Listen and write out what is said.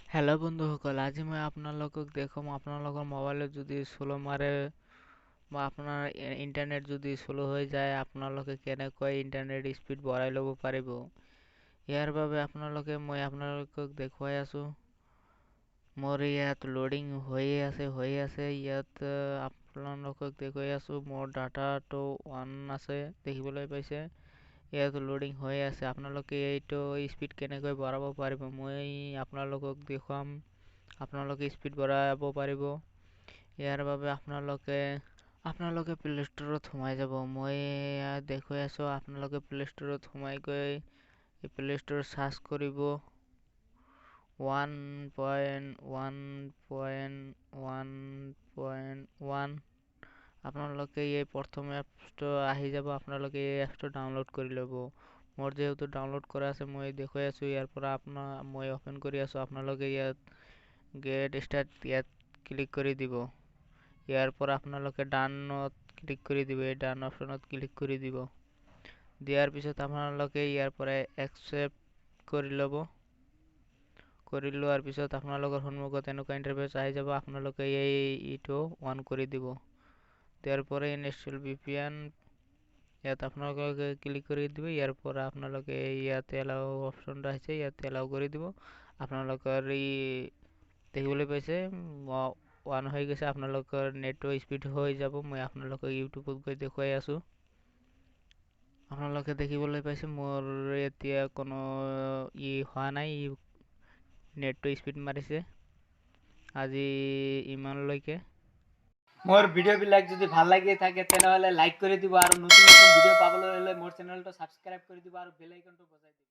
Hello' বন্ধুসকল, আজি মই আপোনালোকক দেখুৱাম আপোনালোকৰ মোবাইলত যদি শ্ল' মাৰে বা আপোনাৰ ইণ্টাৰনেট যদি শ্ল' হৈ যায় আপোনালোকে কেনেকৈ ইণ্টাৰনেট স্পীড বঢ়াই ল'ব পাৰিব। ইয়াৰ বাবে মই আপোনালোকক দেখুৱাই আছোঁ। মোৰ ইয়াত লোডিং হৈ আছে ইয়াত আপোনালোকক দেখুৱাই আছোঁ। মোৰ ডাটাটো অন আছে, দেখিবলৈ পাইছে। ইয়াত লোডিং হৈ আছে। আপোনালোকে এইটো স্পীড কেনেকৈ বঢ়াব পাৰিব মই আপোনালোকক দেখুৱাম। আপোনালোকে স্পীড বঢ়াব পাৰিব। ইয়াৰ বাবে আপোনালোকে প্লে ষ্টৰত সোমাই যাব। মই দেখুৱাই আছোঁ। আপোনালোকে প্লে ষ্টৰত সোমাই গৈ প্লে ষ্টৰত চাৰ্চ কৰিব 1.1.1.1। আপোনালোকে এই প্ৰথম এপছটো আহি যাব। আপোনালোকে এই এপছটো ডাউনলোড কৰি ল'ব। মোৰ যেহেতু ডাউনলোড কৰা আছে মই দেখুৱাই আছোঁ। ইয়াৰ পৰা মই অপেন কৰি আছোঁ। আপোনালোকে ইয়াত গেট ষ্টাৰ্ট ইয়াত ক্লিক কৰি দিব। ইয়াৰ পৰা আপোনালোকে ডানত ক্লিক কৰি দিব। এই ডান অপশ্যনত ক্লিক কৰি দিব। দিয়াৰ পিছত আপোনালোকে ইয়াৰ পৰা একচেপ্ট কৰি ল'ব। কৰি লোৱাৰ পিছত আপোনালোকৰ সন্মুখত এনেকুৱা ইণ্টাৰফেচ আহি যাব। আপোনালোকে এইটো অন কৰি দিব। ইয়াৰ পৰা ইনষ্টল VPN ইয়াত আপোনালোকে ক্লিক কৰি দিব। ইয়াৰ পৰা আপোনালোকে ইয়াতে এলাও অপশ্যনটো আহিছে, ইয়াতে এলাও কৰি দিব। আপোনালোকৰ দেখিবলৈ পাইছে অন হৈ গৈছে। আপোনালোকৰ নেটটো স্পীড হৈ যাব। মই আপোনালোকক ইউটিউবত গৈ দেখুৱাই আছোঁ। আপোনালোকে দেখিবলৈ পাইছে মোৰ এতিয়া কোনো হোৱা নাই, নেটটো স্পীড মাৰিছে। আজি ইমানলৈকে। মোৰ ভিডিঅ'বিলাক যদি ভাল লাগি থাকে তেনেহ'লে লাইক কৰি দিব আৰু নতুন নতুন ভিডিঅ' পাবলৈ হ'লে মোৰ চেনেলটো ছাবস্ক্ৰাইব কৰি দিব আৰু বেল আইকনটো বজাই দিব।